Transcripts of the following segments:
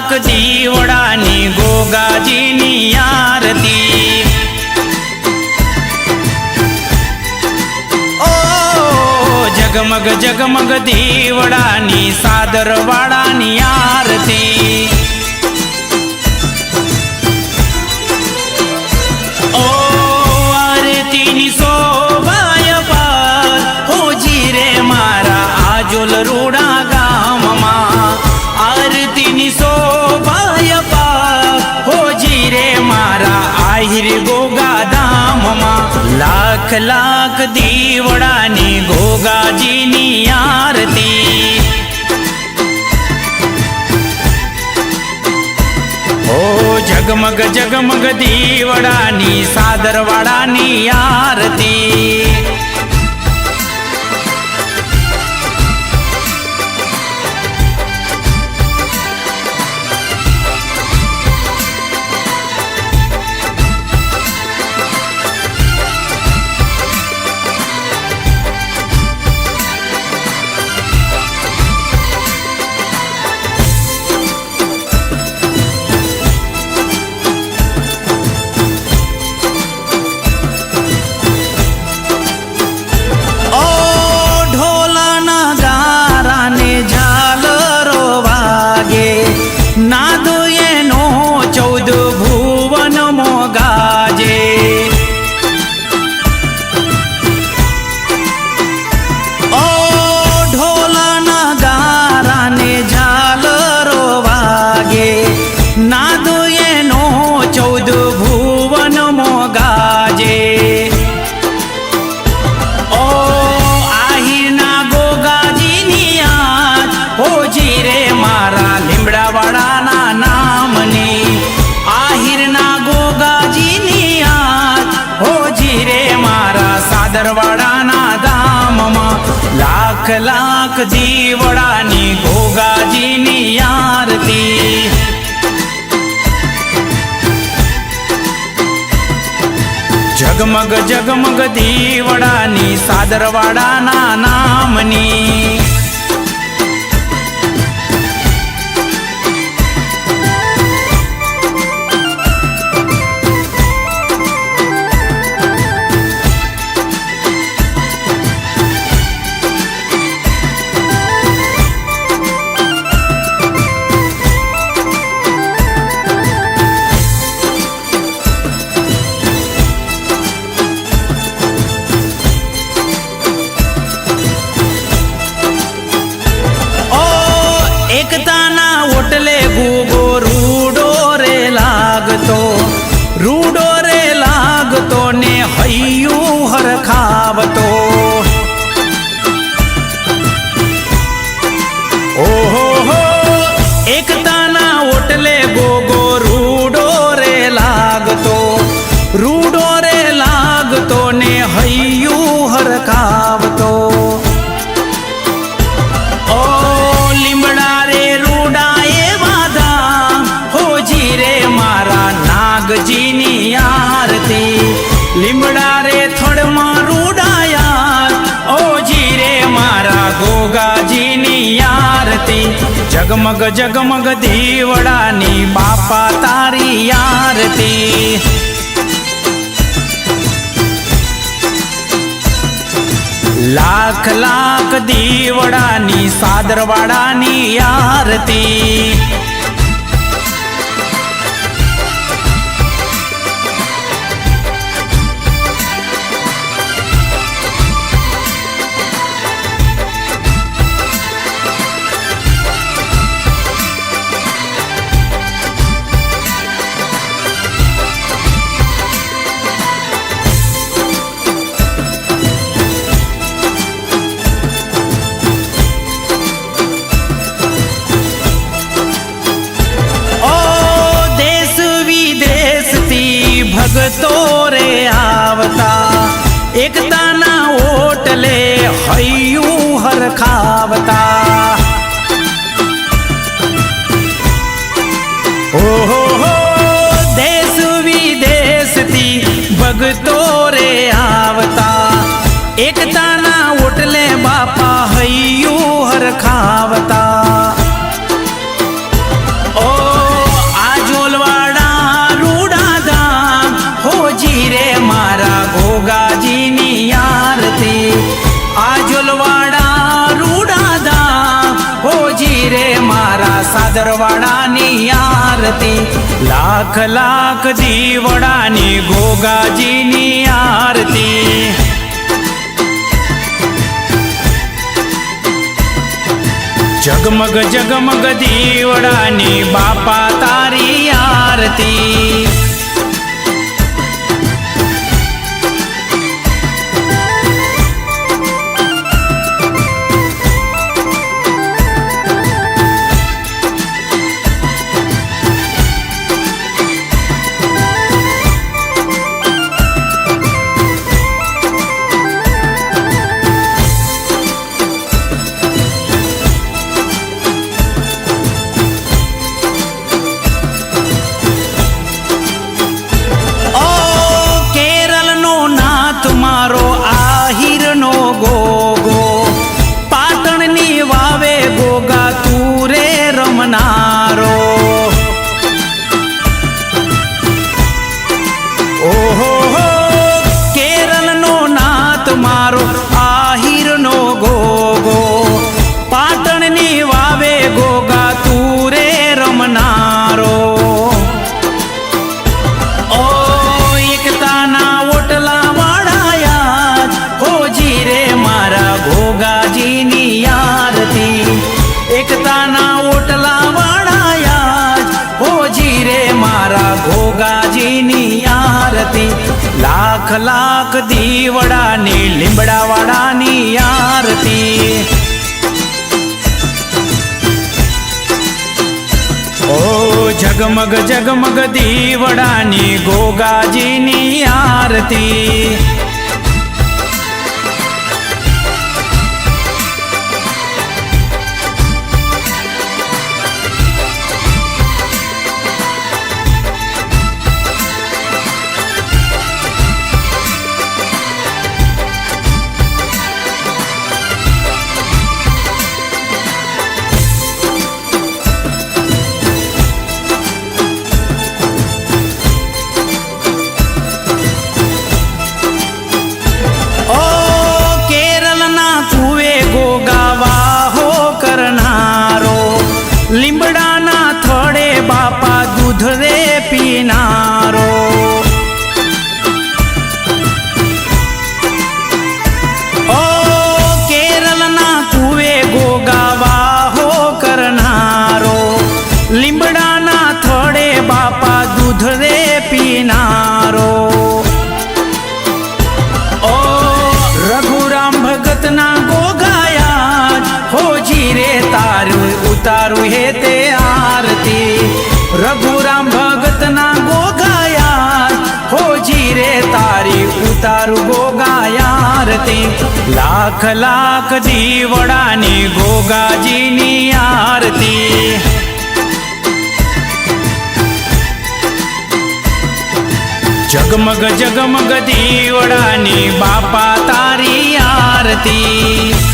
लाख दीवडानी गोगाजीनी आरती। ओ जगमग जगमग दीवडानी सादरवाडानी आरती। ओ आरतीनी शोभाय पार होजी रे मारा आजोल रूडा गाममा। आरतीनी शोभाय पार होजी रे मारा आहिर गोगा धाममा। लाख लाख दीवडानी गोगाजीनी आरती। ओ जगमग जगमग दीवडानी सादरवाडानी आरती। नादो एनो 14 भुवन मोगाजे। ओ ढोला नगारा ने झालरो वागे। नादो एनो 14 भुवन मोगाजे। ओ आहिरना गोगाजीनी याद होजी रे मारा લીમડાવાડાના નામની। આહિરના ગોગાજીની યાદ હોજી રે મારા સાદરવાડાના ધામમાં। લાખ લાખ દીવડાની ગોગાજીની આરતી। જગમગ જગમગ દીવડાની સાદરવાડાના નામની। एकताना ओटले गुगो रूडो रे लागतो ने हय्यू हरखावतो। ओहो हो एकताना ओटले गोगो रूडो रे लागतो ने हय्यू हरखावतो। नागजीनी आरती। લીમડા રે થડમાં રૂડાયા ઓજી રે મારા ગોગાજીની આરતી। જગમગ જગમગ દીવડાની બાપા તારી આરતી। લાખ લાખ દીવડાની સાદરવાડાની આરતી। भगतो रे आवता एकताना ओटले हय्यू हरखावता। ओहो हो देश विदेश थी भगतो रे आवता एकताना ओटले बापा हय्यू हरखावता। ओ સાદરવાડાની આરતી, લાખ લાખ દીવડાની ગોગાજીની આરતી. જગમગ જગમગ દીવડાની બાપા તારી આરતી. મારો આહિરનો ગોગો, પાટણની વાવે ગોગા તું રે રમનારો. ઓહો કેરળનો નાથ મારો આહિરનો ગોગો, પાટણની વાવે ગોગા તું રે રમનારો. ગોગાજીની આરતી, એકતાના ઓટલા વાળાયા હોજી રે મારા ગોગાજીની આરતી. લાખ લાખ દીવડાની લીમડાવાડાની આરતી. ઓ જગમગ જગમગ દીવડાની ગોગાજીની આરતી. લીમડાના થડે બાપા દૂધ રે પીનારો. ઓ કેરળના કુવે ગોગાવાહો કરનારો, લીમડાના થડે બાપા દૂધ રે પીનારો. ઓ રઘુરામ ભગતના ગોગાયા હોજી રે તારું ઉતારું હે તે આરતી. રઘુરામ ભગતના ગોગાયા હોજી રે તારી ઉતારું ગોગાયા આરતી. લાખ લાખ દીવડાની ગોગાજીની આરતી. જગમગ જગમગ દીવડાની બાપા તારી આરતી.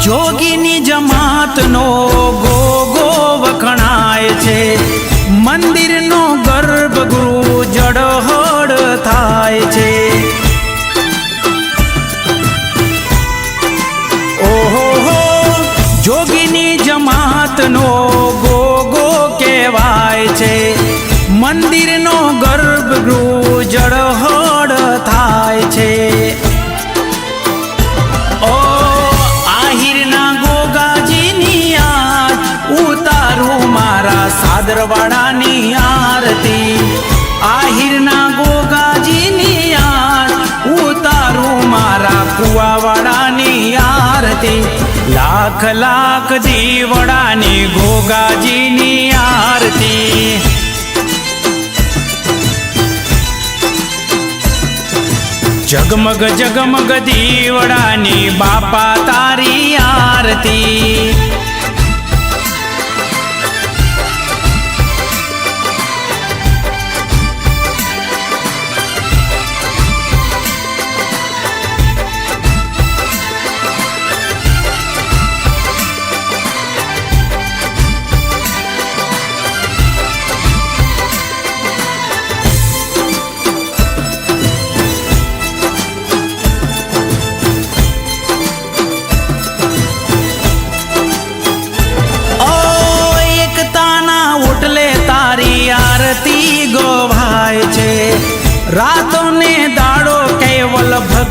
જોગીની જમાતનો ગોગો વખણાય છે, મંદિરનો ગર્ભગૃહ જળહળ થાય છે. ઓહો જોગીની જમાતનો ગોગો કહેવાય છે, મંદિરનો ગર્ભગૃહ જળહળ થાય છે. સાદરવાડાની આરતી, આહિરના ગોગાજીની ઉતારું મારા કુવાવાડાની આરતી. લાખ લાખ દીવડાની ગોગાજીની આરતી. જગમગ જગમગ દીવડાની બાપા તારી આરતી.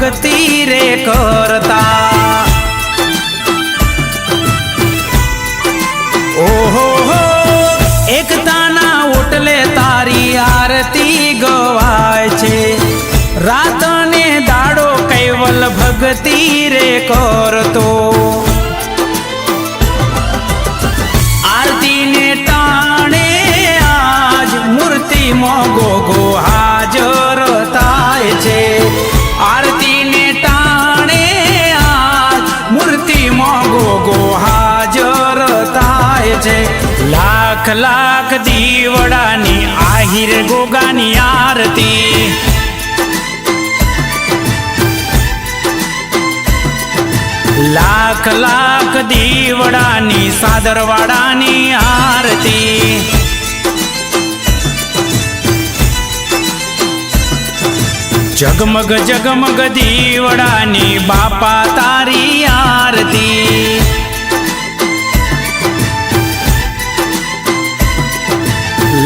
भक्ति रे करता। ओहो हो एकताना ओटले तारी आरती गवाय छे। रात ने दाड़ो कैवल भक्ति रे करतो। आरती ने टाणे आज मूर्ति मोगो हाजर थाय छे। आरती ने टाणे आज मूर्ति मोगो हाजर थाय छे। लाख लाख दीवડાની આહિર ગોગાની આરતી। लाख लाख दीवડાની સાદરવાડાની આરતી। जगमग जगमग दीवડાની बापा तारी आरती।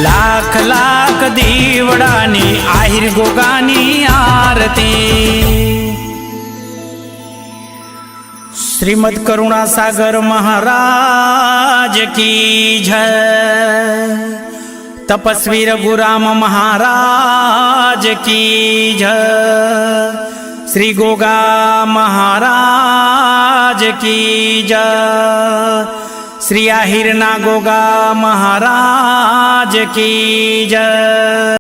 लाख लाख दीवડાની આહિર ગોગાની आरती। श्रीमद करुणा सागर महाराज की जय। तपस्वी रघुराम महाराज की जय। श्री गोगा महाराज की जय। श्री आहिरना गोगा महाराज की जय।